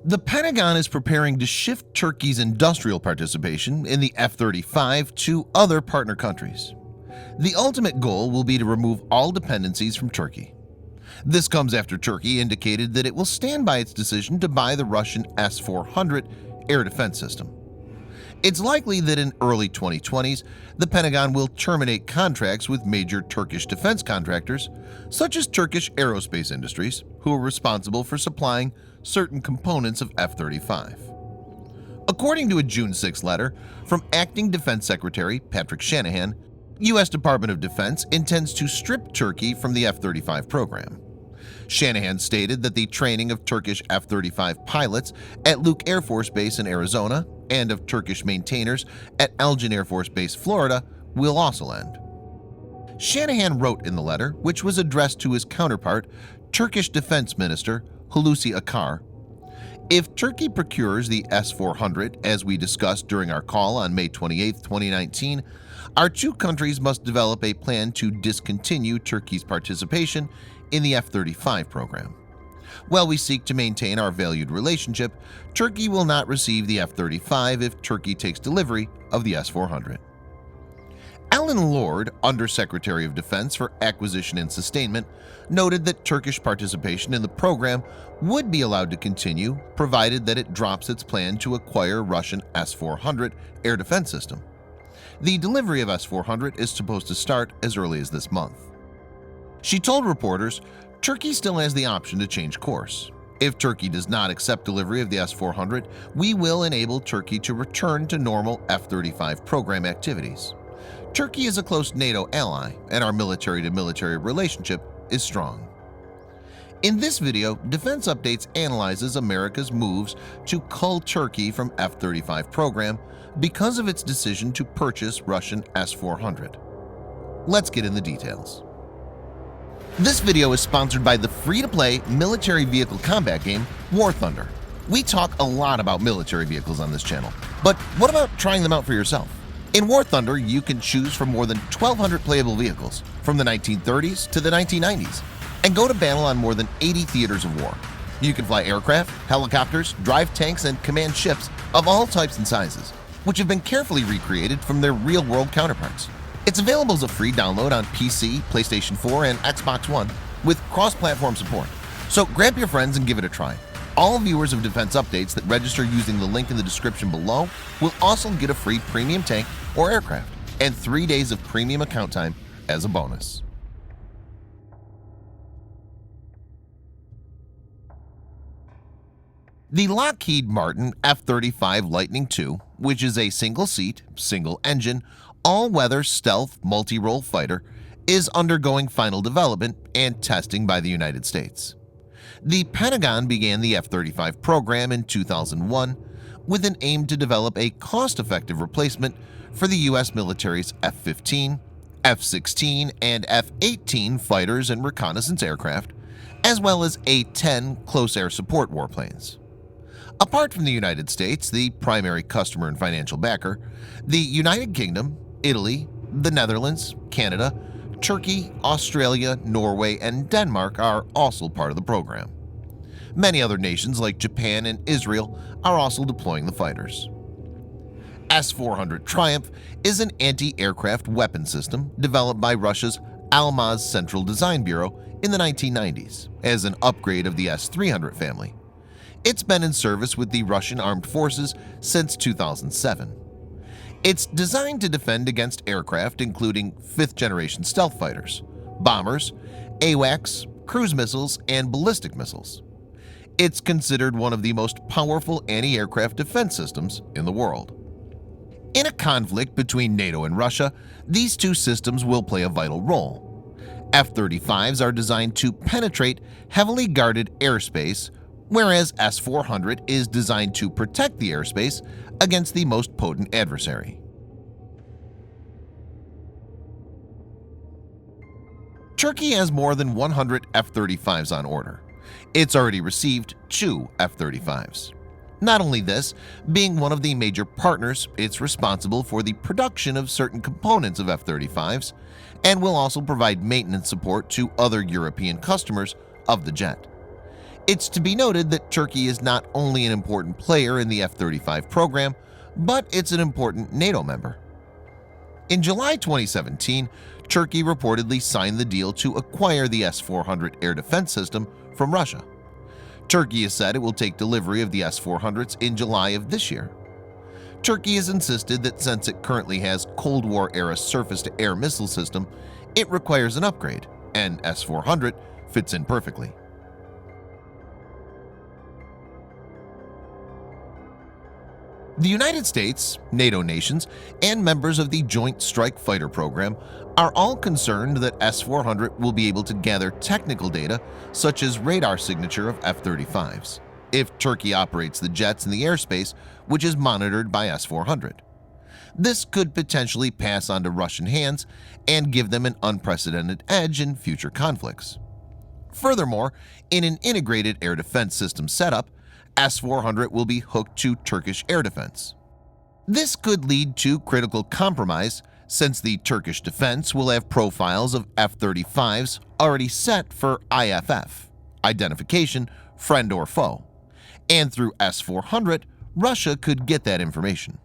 The Pentagon is preparing to shift Turkey's industrial participation in the F-35 to other partner countries. The ultimate goal will be to remove all dependencies from Turkey. This comes after Turkey indicated that it will stand by its decision to buy the Russian S-400 air defense system. It's likely that in early 2020s, the Pentagon will terminate contracts with major Turkish defense contractors, such as Turkish Aerospace Industries, who are responsible for supplying certain components of F-35. According to a June 6 letter from Acting Defense Secretary Patrick Shanahan, U.S. Department of Defense intends to strip Turkey from the F-35 program. Shanahan stated that the training of Turkish F-35 pilots at Eglin Air Force Base in Arizona and of Turkish maintainers at Eglin Air Force Base, Florida, will also end. Shanahan wrote in the letter, which was addressed to his counterpart, Turkish Defense Minister Hulusi Akar, "If Turkey procures the S-400, as we discussed during our call on May 28, 2019, our two countries must develop a plan to discontinue Turkey's participation in the F-35 program. While we seek to maintain our valued relationship, Turkey will not receive the F-35 if Turkey takes delivery of the S-400. Alan Lord, Undersecretary of Defense for Acquisition and Sustainment, noted that Turkish participation in the program would be allowed to continue provided that it drops its plan to acquire Russian S-400 air defense system. The delivery of S-400 is supposed to start as early as this month. She told reporters Turkey still has the option to change course. If Turkey does not accept delivery of the S-400, we will enable Turkey to return to normal F-35 program activities. Turkey is a close NATO ally, and our military-to-military relationship is strong." In this video, Defense Updates analyzes America's moves to cull Turkey from F-35 program because of its decision to purchase Russian S-400. Let's get in the details. This video is sponsored by the free-to-play military vehicle combat game War Thunder. We talk a lot about military vehicles on this channel, but what about trying them out for yourself? In War Thunder, you can choose from more than 1,200 playable vehicles from the 1930s to the 1990s and go to battle on more than 80 theaters of war. You can fly aircraft, helicopters, drive tanks, and command ships of all types and sizes, which have been carefully recreated from their real-world counterparts. It's available as a free download on PC, PlayStation 4, and Xbox One with cross-platform support. So grab your friends and give it a try. All viewers of Defense Updates that register using the link in the description below will also get a free premium tank or aircraft and 3 days of premium account time as a bonus. The Lockheed Martin F-35 Lightning II, which is a single-seat, single-engine, all-weather stealth multi-role fighter, is undergoing final development and testing by the United States. The Pentagon began the F-35 program in 2001 with an aim to develop a cost-effective replacement for the U.S. military's F-15, F-16, and F-18 fighters and reconnaissance aircraft, as well as A-10 close air support warplanes. Apart from the United States, the primary customer and financial backer, the United Kingdom, Italy, the Netherlands, Canada, Turkey, Australia, Norway, and Denmark are also part of the program. Many other nations like Japan and Israel are also deploying the fighters. S-400 Triumph is an anti-aircraft weapon system developed by Russia's Almaz Central Design Bureau in the 1990s as an upgrade of the S-300 family. It's been in service with the Russian Armed Forces since 2007. It's designed to defend against aircraft including fifth-generation stealth fighters, bombers, AWACS, cruise missiles, and ballistic missiles. It's considered one of the most powerful anti-aircraft defense systems in the world. In a conflict between NATO and Russia, these two systems will play a vital role. F-35s are designed to penetrate heavily guarded airspace, whereas S-400 is designed to protect the airspace against the most potent adversary. Turkey has more than 100 F-35s on order. It's already received 2 F-35s. Not only this, being one of the major partners, it's responsible for the production of certain components of F-35s and will also provide maintenance support to other European customers of the jet. It's to be noted that Turkey is not only an important player in the F-35 program, but it's an important NATO member. In July 2017, Turkey reportedly signed the deal to acquire the S-400 air defense system from Russia. Turkey has said it will take delivery of the S-400s in July of this year. Turkey has insisted that since it currently has Cold War-era surface-to-air missile system, it requires an upgrade, and S-400 fits in perfectly. The United States, NATO nations, and members of the Joint Strike Fighter program are all concerned that S-400 will be able to gather technical data such as radar signature of F-35s if Turkey operates the jets in the airspace which is monitored by S-400. This could potentially pass on to Russian hands and give them an unprecedented edge in future conflicts. Furthermore, in an integrated air defense system setup, S-400 will be hooked to Turkish air defense. This could lead to critical compromise since the Turkish defense will have profiles of F-35s already set for IFF, identification, friend or foe, and through S-400, Russia could get that information.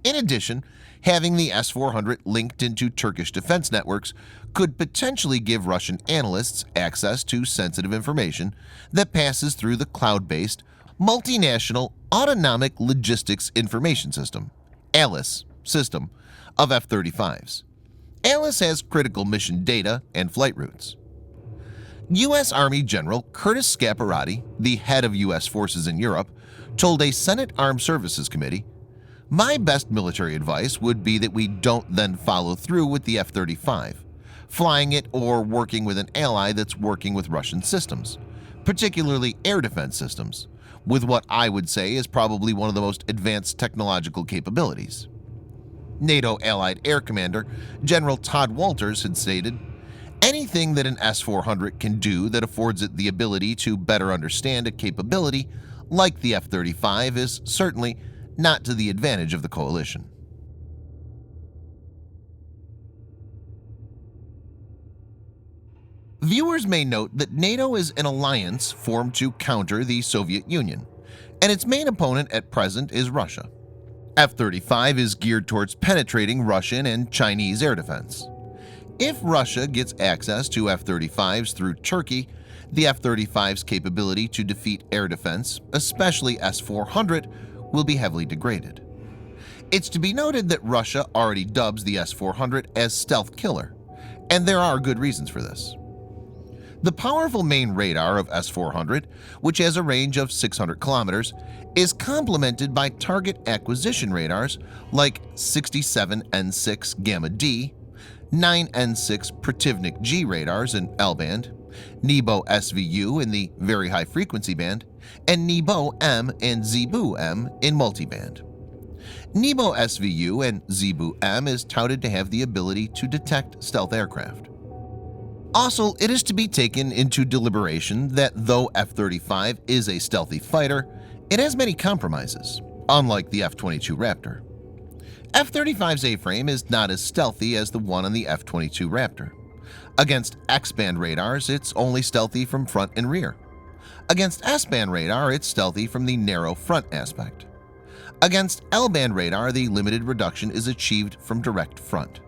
In addition, having the S-400 linked into Turkish defense networks could potentially give Russian analysts access to sensitive information that passes through the cloud-based Multinational Autonomic Logistics Information System (ALIS) system of F-35s. ALIS has critical mission data and flight routes. U.S. Army General Curtis Scaparrotti, the head of U.S. forces in Europe, told a Senate Armed Services Committee, "My best military advice would be that we don't then follow through with the F-35, flying it or working with an ally that's working with Russian systems, particularly air defense systems, with what I would say is probably one of the most advanced technological capabilities." NATO Allied Air Commander General Todd Walters had stated, "Anything that an S-400 can do that affords it the ability to better understand a capability like the F-35 is certainly not to the advantage of the coalition." Viewers may note that NATO is an alliance formed to counter the Soviet Union, and its main opponent at present is Russia. F-35 is geared towards penetrating Russian and Chinese air defense. If Russia gets access to F-35s through Turkey, the F-35's capability to defeat air defense, especially S-400, will be heavily degraded. It's to be noted that Russia already dubs the S-400 as stealth killer, and there are good reasons for this. The powerful main radar of S-400, which has a range of 600 kilometers, is complemented by target acquisition radars like 67N6 Gamma-D, 9N6 Protivnik G radars in L-band, Nebo SVU in the very high frequency band, and Nebo M and Zebu M in multiband. Nebo SVU and Zebu M is touted to have the ability to detect stealth aircraft. Also, it is to be taken into deliberation that though F-35 is a stealthy fighter, it has many compromises, unlike the F-22 Raptor. F-35's A-frame is not as stealthy as the one on the F-22 Raptor. Against X-band radars, it's only stealthy from front and rear. Against S-band radar, it's stealthy from the narrow front aspect. Against L-band radar, the limited reduction is achieved from direct front.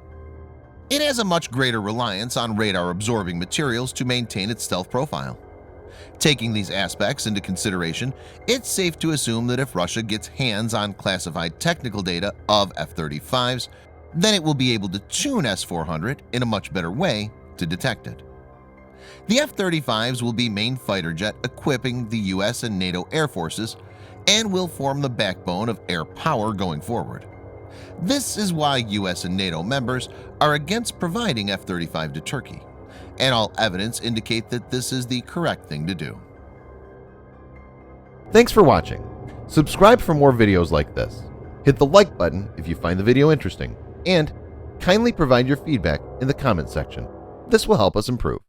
It has a much greater reliance on radar-absorbing materials to maintain its stealth profile. Taking these aspects into consideration, it's safe to assume that if Russia gets hands on classified technical data of F-35s, then it will be able to tune S-400 in a much better way to detect it. The F-35s will be main fighter jet equipping the U.S. and NATO air forces and will form the backbone of air power going forward. This is why U.S. and NATO members are against providing F-35 to Turkey, and all evidence indicate that this is the correct thing to do. Thanks for watching. Subscribe for more videos like this. Hit the like button if you find the video interesting, and kindly provide your feedback in the comment section. This will help us improve.